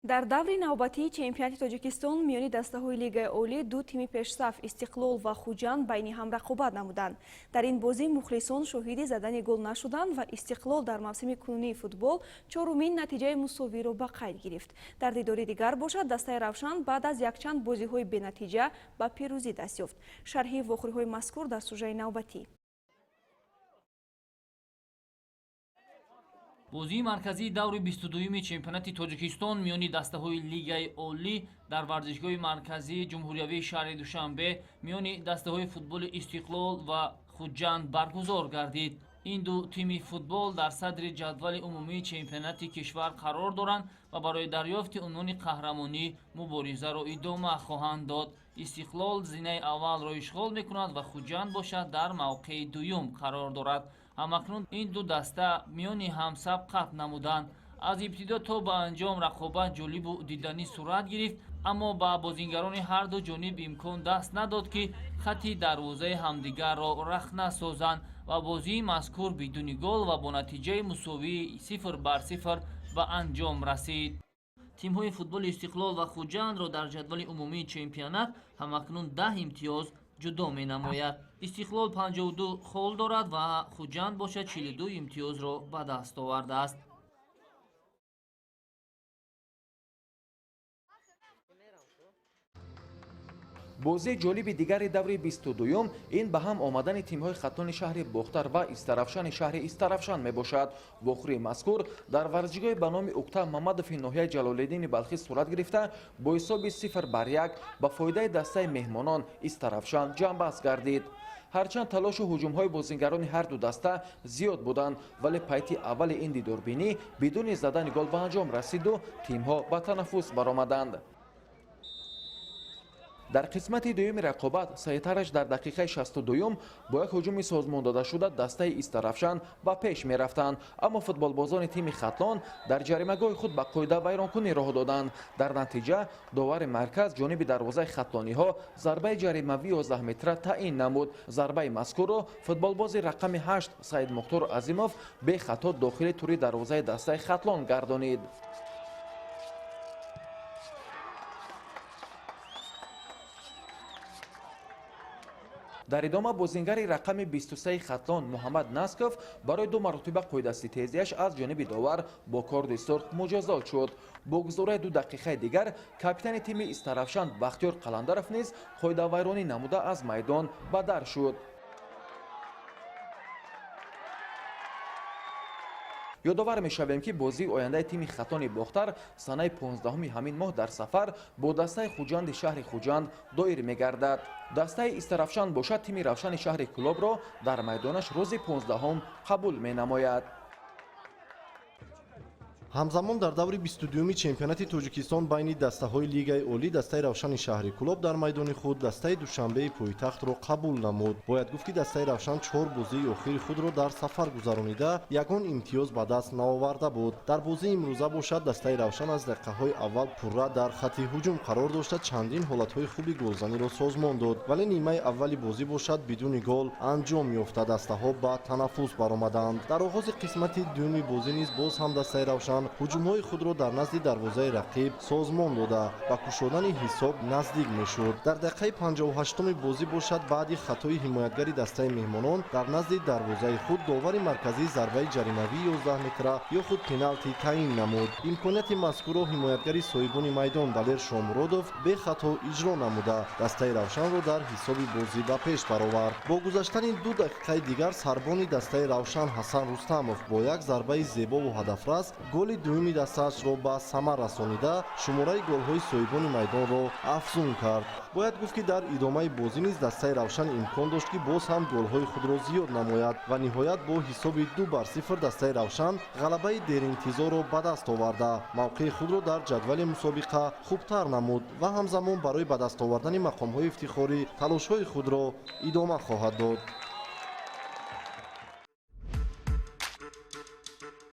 дар даври навбатии чемпионати Тоҷикистон миёни дастаҳои Лигаи Олӣ ду тими пешсаф Истиқлол ва Хуҷанд байни ҳам рақобат намуданд. Дар ин бозӣ мухлисон шоҳиди задани гол нашуданд ва Истиқлол дар мавсими кунунии футбол чорумин натиҷаи мусовиро ба қайд гирифт. Дар дидори дигар бошад, дастаи Равшан баъд аз якчанд бозиҳои бенатиҷа ба пирӯзӣ даст ёфт. Шарҳи вохӯриҳои мазкур дар сужаи навбатӣ. бозии марказии даври 22-уми чемпионати Тоҷикистон миёни дастаҳои Лигаи Олӣ дар варзишгоҳи марказии ҷумҳуриявии шаҳри Душанбе миёни дастаҳои футболи Истиқлол ва Хуҷанд баргузор гардид. ин ду тими футбол дар садри ҷадвали умумии чемпионати кишвар қарор доранд ва барои дарёфти унвони қаҳрамонӣ муборизаро идома хоҳанд дод. Истиқлол зинаи аввалро ишғол мекунад ва Хуҷанд бошад дар мавқеи дуюм қарор дорад. ҳамакнун ин ду даста миёни ҳамсаб қатъ намуданд. аз ибтидо то ба анҷом рақобат ҷолибу диданӣ сурат гирифт, аммо ба бозингарони ҳарду ҷониб имкон даст надод ки хатти дарвозаи ҳамдигарро рахна созанд ва бозии мазкур бидуни гол ва бо натиҷаи мусовии 0-0 ба анҷом расид. тимҳои футболи Истиқлол ва Хуҷандро дар ҷадвали умумии чемпионат ҳамакнун 10 имтиёз ҷудо менамояд. Истиқлол 52 хол дорад ва Хуҷанд бошад 42 имтиёзро ба даст овардааст. бозии ҷолиби дигари даври 22-ум ин ба ҳам омадани тимҳои хатлони шаҳри Бохтар ва Истарафшани шаҳри Истарафшан мебошад. вохӯрии мазкур дар варзишгоҳи ба номи Уктав Мамадови ноҳияи Ҷалолиддини Балхи сурат гирифта, бо ҳисоби 0-1 ба фоидаи дастаи меҳмонон Истарафшан ҷамъбаст гардид. ҳарчанд талошу ҳуҷумҳои бозингарони ҳарду даста зиёд буданд, вале пайти аввали ин дидорбинӣ бидуни задани гол ба анҷом расиду тимҳо ба танаффус баромаданд. дар қисмати дуюми рақобат саитараш дар дақиқаи 62-ум бо як ҳуҷуми созмондодашуда дастаи Истарафшан ба пеш мерафтанд, аммо футболбозони тими хатлон дар ҷаримагоҳи худ ба қоида вайронкунӣ роҳ доданд. дар натиҷа довари марказ ҷониби дарвозаи хатлониҳо зарбаи ҷаримавии 11 метра таъин намуд. зарбаи мазкурро футболбози рақами 8 Саид Мухтор Азимов бехато дохили тури дарвозаи дастаи хатлон гардонид. дар идома бозингари рақами 23 хатлон Муҳаммад Насков барои ду маротиба қоидаситезиаш аз ҷониби довар бо корди сурх муҷозот шуд. бо гузории 2 дақиқаи дигар капитани тими Истарафшан Бахтиёр Қаландаров низ қоидавайронӣ намуда аз майдон ба дар шуд. ёдовар мешавем ки бозии ояндаи тими хатлони Бохтар санаи 15-уми ҳамин моҳ дар сафар бо дастаи Хуҷанди шаҳри Хуҷанд доир мегардад. дастаи Истарафшан бошад тими Равшани шаҳри Кӯлобро дар майдонаш рӯзи 15-ум қабул менамояд. ҳамзамон дар даври 22-уми чемпионати Тоҷикистон байни дастаҳои Лигаи Олӣ дастаи Равшани шаҳри Кӯлоб дар майдони худ дастаи Душанбеи пойтахтро қабул намуд. бояд гуфт ки дастаи Равшан 4 бозии охири худро дар сафар гузаронида ягон имтиёз ба даст наоварда буд. дар бозии имрӯза бошад дастаи Равшан аз дақиқаҳои аввал пурра дар хатти ҳуҷум қарор дошта чандин ҳолатҳои хуби голзаниро созмон дод, вале нимаи аввали бозӣ бошад бидуни гол анҷом ёфта дастаҳо ба танаффус баромаданд. дар оғози қисмати дуюми бозӣ низ боз ҳам дастаи Равшан ҳуҷумҳои худро дар назди дарвозаи рақиб созмон дода ба кушодани ҳисоб наздик мешуд. дар дақиқаи 58-уми бозӣ бошад баъди хатои ҳимоятгари дастаи меҳмонон дар назди дарвозаи худ довари марказии зарбаи ҷаримавии 11 метра ё худ пеналти таъин намуд. имконияти мазкурро ҳимоятгари соҳибони майдон Далер Шомуродов бехато иҷро намуда дастаи Равшанро дар ҳисоби бозӣ ба пеш баровард. бо гузаштани 2 дақиқаи дигар сарбони дастаи Равшан Ҳасан Рустамов бо як зарбаи зебову ҳадафрас голи дуюми дастаашро ба самар расонида шумораи голҳои соҳибони майдонро афзун кард. бояд гуфт ки дар идомаи бозӣ низ дастаи Равшан имкон дошт ки боз ҳам голҳои худро зиёд намояд ва ниҳоят бо ҳисоби 2-0 дастаи Равшан ғалабаи деринтизорро ба даст оварда мавқеи худро дар ҷадвали мусобиқа хубтар намуд ва ҳамзамон барои ба даст овардани мақомҳои ифтихорӣ талошҳои худро идома хоҳад дод.